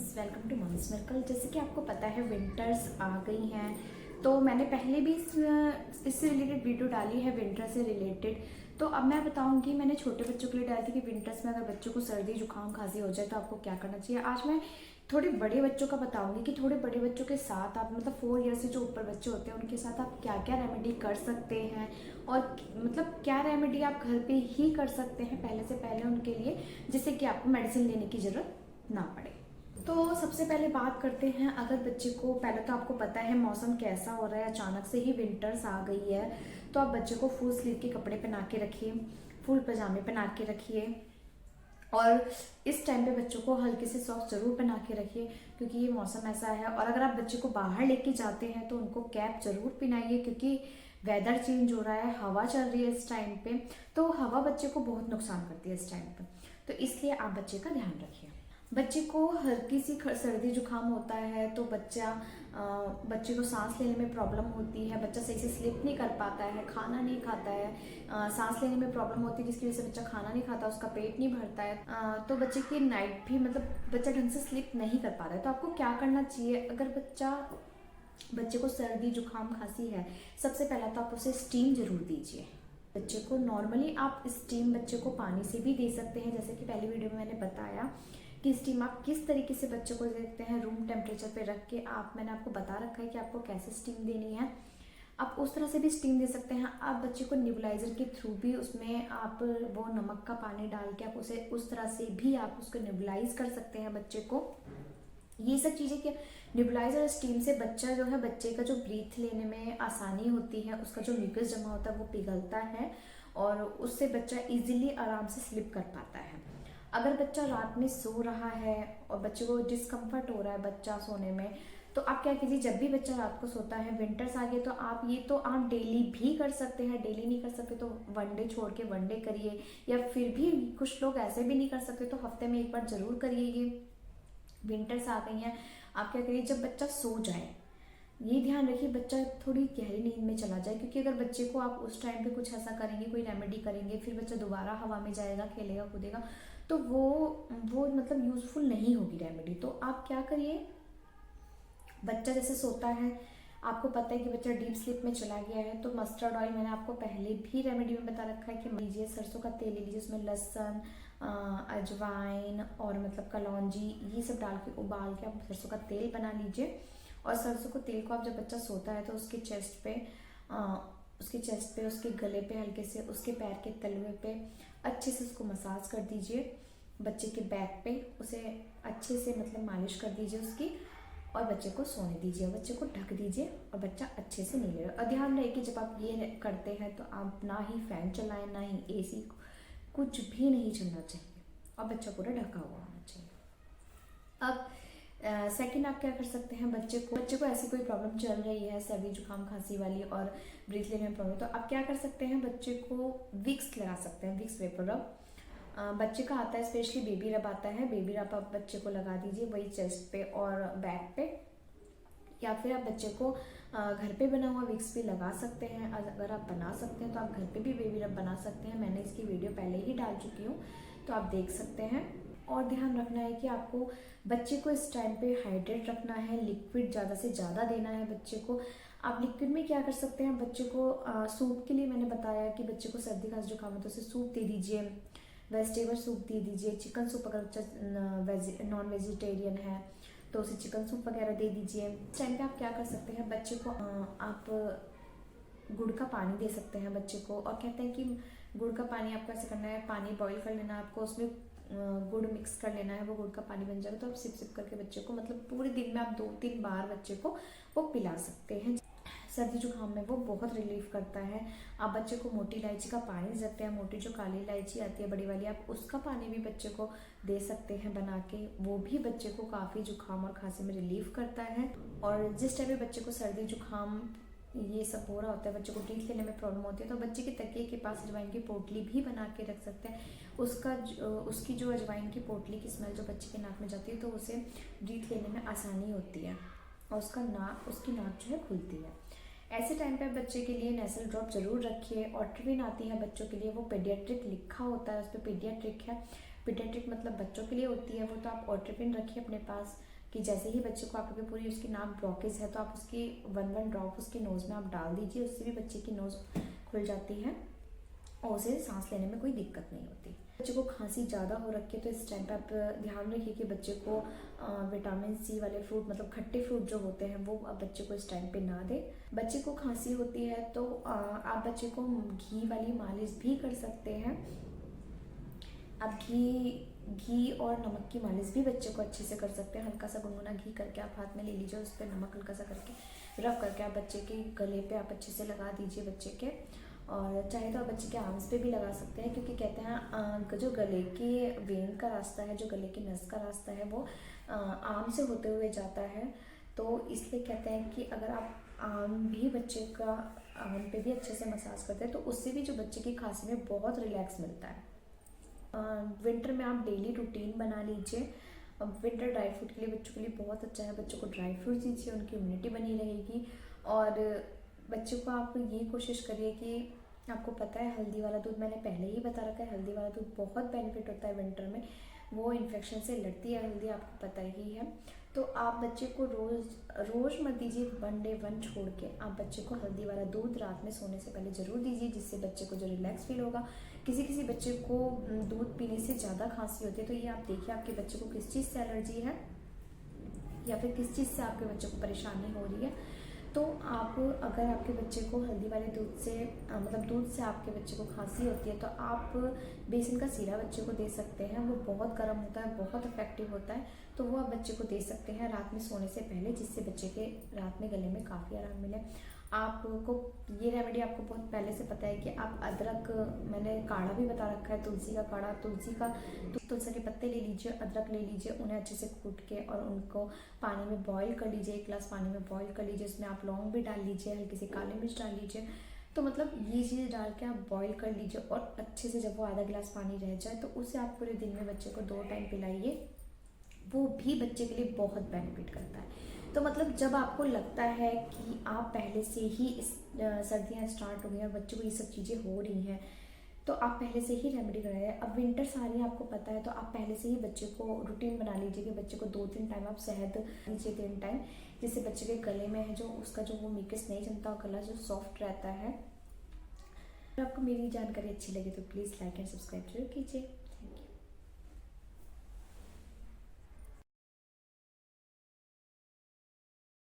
Friends, welcome to Mom's Miracle. जैसे कि आपको पता है विंटर्स आ गई हैं, तो मैंने पहले भी इससे रिलेटेड वीडियो डाली है, विंटर से रिलेटेड। तो अब मैं बताऊंगी, मैंने छोटे बच्चों के लिए डाली थी कि विंटर्स में अगर बच्चों को सर्दी जुकाम खांसी हो जाए तो आपको क्या करना चाहिए। आज मैं थोड़े बड़े बच्चों का बताऊंगी कि थोड़े बड़े बच्चों के साथ आप मतलब 4 ईयर से जो ऊपर बच्चे होते हैं उनके साथ आप क्या क्या रेमेडी कर सकते हैं, और मतलब क्या रेमेडी आप घर पे ही कर सकते हैं पहले उनके लिए, जिससे कि आपको मेडिसिन लेने की ज़रूरत ना पड़े। तो सबसे पहले बात करते हैं, अगर बच्चे को, पहले तो आपको पता है मौसम कैसा हो रहा है, अचानक से ही विंटर्स आ गई है, तो आप बच्चे को फुल स्लीव के कपड़े पहना के रखिए, फुल पजामे पहना के रखिए, और इस टाइम पे बच्चों को हल्के से सॉक्स जरूर पहना के रखिए क्योंकि ये मौसम ऐसा है। और अगर आप बच्चे को बाहर लेके जाते हैं तो उनको कैप जरूर पहनाइए क्योंकि वेदर चेंज हो रहा है, हवा चल रही है इस टाइम पे, तो हवा बच्चे को बहुत नुकसान करती है इस टाइम पे, तो इसलिए आप बच्चे का ध्यान रखिए। बच्चे को हल्की सी सर्दी जुकाम होता है तो बच्चे को सांस लेने में प्रॉब्लम होती है, बच्चा सही से स्लिप नहीं कर पाता है, खाना नहीं खाता है, सांस लेने में प्रॉब्लम होती है जिसकी वजह से बच्चा खाना नहीं खाता, उसका पेट नहीं भरता है, तो बच्चे की नाइट भी मतलब बच्चा ढंग से स्लिप नहीं कर पा रहा है। तो आपको क्या करना चाहिए, अगर बच्चे को सर्दी जुकाम खांसी है, सबसे पहला तो आप उसे स्टीम जरूर दीजिए। बच्चे को नॉर्मली आप स्टीम बच्चे को पानी से भी दे सकते हैं, जैसे कि पहली वीडियो में मैंने बताया कि स्टीम आप किस तरीके से बच्चे को दे सकते हैं, रूम टेम्परेचर पे रख के। मैंने आपको बता रखा है कि आपको कैसे स्टीम देनी है, आप उस तरह से भी स्टीम दे सकते हैं। आप बच्चे को नेबुलाइजर के थ्रू भी, उसमें आप वो नमक का पानी डाल के आप उसे उस तरह से भी आप उसको नेबुलाइज कर सकते हैं बच्चे को। ये सब चीज़ें क्या, नेबुलाइजर स्टीम से बच्चा जो है, बच्चे का जो ब्रीथ लेने में आसानी होती है, उसका जो म्यूकस जमा होता है वो पिघलता है और उससे बच्चा इजीली आराम से स्लिप कर पाता है। अगर बच्चा रात में सो रहा है और बच्चे को डिस्कम्फर्ट हो रहा है बच्चा सोने में, तो आप क्या कीजिए, जब भी बच्चा रात को सोता है, विंटर्स आ गए तो आप डेली भी कर सकते हैं, डेली नहीं कर सकते तो वनडे छोड़ के वनडे करिए, या फिर भी कुछ लोग ऐसे भी नहीं कर सकते तो हफ्ते में एक बार जरूर करिए। ये विंटर्स आ गई हैं, आप क्या करिए, जब बच्चा सो जाए, ये ध्यान रखिए बच्चा थोड़ी गहरी नींद में चला जाए, क्योंकि अगर बच्चे को आप उस टाइम पे कुछ ऐसा करेंगे, कोई रेमेडी करेंगे, फिर बच्चा दोबारा हवा में जाएगा, खेलेगा कूदेगा, तो वो मतलब यूजफुल नहीं होगी रेमेडी। तो आप क्या करिए, बच्चा जैसे सोता है, आपको पता है कि बच्चा डीप स्लीप में चला गया है, तो मस्टर्ड ऑयल मैंने आपको पहले भी रेमेडी में बता रखा है कि लीजिए, सरसों का तेल ले लीजिए, उसमें लहसुन, अजवाइन और मतलब कलौंजी, ये सब डाल के उबाल के आप सरसों का तेल बना लीजिए। और सरसों के तेल को आप, जब बच्चा सोता है तो उसके चेस्ट पे, उसके गले पे हल्के से, उसके पैर के तलवे पे अच्छे से उसको मसाज कर दीजिए, बच्चे के बैक पे उसे अच्छे से मतलब मालिश कर दीजिए उसकी, और बच्चे को सोने दीजिए, बच्चे को ढक दीजिए और बच्चा अच्छे से नहीं ले रहा। और ध्यान रहे कि जब आप ये करते हैं तो आप ना ही फैन चलाएं, ना ही एसी, कुछ भी नहीं चलना चाहिए और बच्चा पूरा ढका हुआ होना चाहिए। अब सेकंड आप क्या कर सकते हैं, बच्चे को ऐसी कोई प्रॉब्लम चल रही है, सर्दी जुकाम खांसी वाली और ब्रीथ लेने में प्रॉब्लम, तो आप क्या कर सकते हैं, बच्चे को विक्स लगा सकते हैं, विक्स वेपर रब बच्चे का आता है, स्पेशली बेबी रब आता है, बेबी रब आप बच्चे को लगा दीजिए, वही चेस्ट पे और बैक पे, या फिर आप बच्चे को घर पे बना हुआ विक्स भी लगा सकते हैं। अगर आप बना सकते हैं तो आप घर पे भी बेबी रब बना सकते हैं, मैंने इसकी वीडियो पहले ही डाल चुकी हूँ, तो आप देख सकते हैं। और ध्यान रखना है कि आपको बच्चे को इस टाइम पे हाइड्रेट रखना है, लिक्विड ज़्यादा से ज़्यादा देना है बच्चे को। आप लिक्विड में क्या कर सकते हैं, बच्चे को सूप के लिए मैंने बताया कि बच्चे को सर्दी खांसी जुकाम है तो उसे सूप दे दीजिए, वेजिटेबल सूप दे दीजिए, चिकन सूप, अगर बच्चा नॉन वेजिटेरियन है तो उसे चिकन सूप वगैरह दे दीजिए। इस टाइम पे आप क्या कर सकते हैं, बच्चे को आप गुड़ का पानी दे सकते हैं बच्चे को, और कहते हैं कि गुड़ का पानी आपको ऐसे करना है, पानी बॉईल कर लेना है आपको, उसमें गुड़ मिक्स कर लेना है, वो गुड़ का पानी बन जाएगा, तो आप सिप सिप करके बच्चे को मतलब पूरे दिन में आप 2-3 बार बच्चे को वो पिला सकते हैं। सर्दी जुकाम में वो बहुत रिलीफ करता है। आप बच्चे को मोटी इलायची का पानी दे सकते हैं, मोटी जो काली इलायची आती है बड़ी वाली, आप उसका पानी भी बच्चे को दे सकते हैं बना के, वो भी बच्चे को काफ़ी जुकाम और खांसी में रिलीफ करता है। और जिस टाइम पे बच्चे को सर्दी जुकाम ये सब हो रहा होता है, बच्चे को ब्रीथ लेने में प्रॉब्लम होती है, तो बच्चे के तकिए के पास अजवाइन की पोटली भी बना के रख सकते हैं। उसकी जो अजवाइन की पोटली की स्मेल जो बच्चे के नाक में जाती है तो उसे ब्रीथ लेने में आसानी होती है और उसकी नाक जो है खुलती है। ऐसे टाइम पे बच्चे के लिए नेसल ड्रॉप जरूर रखिए। ऑट्रिविन आती है बच्चों के लिए, वो पेडियाट्रिक लिखा होता है, उस पर पेडियाट्रिक है, पीडियाट्रिक मतलब बच्चों के लिए होती है वो, तो आप ओट्रिपिन रखिए अपने पास कि जैसे ही बच्चे को आपके पूरी उसकी नाक ब्लॉकेज है तो आप उसकी 1 ड्रॉप उसकी नोज़ में आप डाल दीजिए, उससे भी बच्चे की नोज़ खुल जाती है और उसे सांस लेने में कोई दिक्कत नहीं होती। बच्चे को खांसी ज़्यादा हो रखी है तो इस टाइम पे आप ध्यान रखिए कि बच्चे को विटामिन सी वाले फ्रूट मतलब खट्टे फ्रूट जो होते हैं वो आप बच्चे को इस टाइम पे ना दें। बच्चे को खांसी होती है तो आप बच्चे को घी वाली मालिश भी कर सकते हैं। आप घी और नमक की मालिश भी बच्चे को अच्छे से कर सकते हैं। हल्का सा गुनगुना घी करके आप हाथ में ले लीजिए, उस पर नमक हल्का सा करके रब करके आप बच्चे के गले पे आप अच्छे से लगा दीजिए बच्चे के, और चाहे तो आप बच्चे के आर्म्स पे भी लगा सकते हैं, क्योंकि कहते हैं जो गले के वेन का रास्ता है, जो गले की नस का रास्ता है वो आर्म से होते हुए जाता है। तो इसलिए कहते हैं कि अगर आप आर्म भी बच्चे का आर्म पे भी अच्छे से मसाज करते हैं तो उससे भी जो बच्चे की खांसी में बहुत रिलैक्स मिलता है। विंटर में आप डेली रूटीन बना लीजिए। विंटर ड्राई फ्रूट के लिए बच्चों के लिए बहुत अच्छा है, बच्चों को ड्राई फ्रूट दीजिए, उनकी इम्यूनिटी बनी रहेगी। और बच्चों को आप ये कोशिश करिए कि आपको पता है हल्दी वाला दूध, मैंने पहले ही बता रखा है, हल्दी वाला दूध बहुत बेनिफिट होता है विंटर में, वो इन्फेक्शन से लड़ती है हल्दी, आपको पता ही है। तो आप बच्चे को रोज़ मत दीजिए, 1 डे 1 छोड़ के आप बच्चे को हल्दी वाला दूध रात में सोने से पहले ज़रूर दीजिए, जिससे बच्चे को जो रिलैक्स फील होगा। किसी किसी बच्चे को दूध पीने से ज़्यादा खांसी होती है, तो ये आप देखिए आपके बच्चे को किस चीज़ से एलर्जी है या फिर किस चीज़ से आपके बच्चे को परेशानी हो रही है। तो आप अगर आपके बच्चे को हल्दी वाले दूध से मतलब दूध से आपके बच्चे को खांसी होती है तो आप बेसन का सीरा बच्चे को दे सकते हैं। वो बहुत गर्म होता है, बहुत इफेक्टिव होता है, तो वो आप बच्चे को दे सकते हैं रात में सोने से पहले, जिससे बच्चे के रात में गले में काफ़ी आराम मिले। आपको ये रेमेडी आपको बहुत पहले से पता है कि आप अदरक, मैंने काढ़ा भी बता रखा है, तुलसी का काढ़ा, तुलसी के पत्ते ले लीजिए, अदरक ले लीजिए, उन्हें अच्छे से कूट के और उनको पानी में बॉईल कर लीजिए, 1 गिलास पानी में बॉईल कर लीजिए, उसमें आप लौंग भी डाल लीजिए, हल्की सी काली मिर्च डाल लीजिए। तो मतलब ये चीज़ डाल के आप बॉईल कर लीजिए और अच्छे से जब वो आधा गिलास पानी रह जाए तो उसे आप पूरे दिन में बच्चे को 2 टाइम पिलाइए, वो भी बच्चे के लिए बहुत बेनिफिट करता है। तो मतलब जब आपको लगता है कि आप पहले से ही सर्दियाँ स्टार्ट हो गई हैं और बच्चों को ये सब चीज़ें हो रही हैं, तो आप पहले से ही रेमेडी कराइए। अब विंटर्स आ रही हैं आपको पता है, तो आप पहले से ही बच्चे को रूटीन बना लीजिए कि बच्चे को 2-3 टाइम आप शहद दीजिए, 3 टाइम, जिससे बच्चे के गले में है जो उसका जो वो मिक्स नहीं जमता और गला जो सॉफ्ट रहता है। अगर आपको मेरी जानकारी अच्छी लगी तो प्लीज़ लाइक एंड सब्सक्राइब जरूर कीजिए।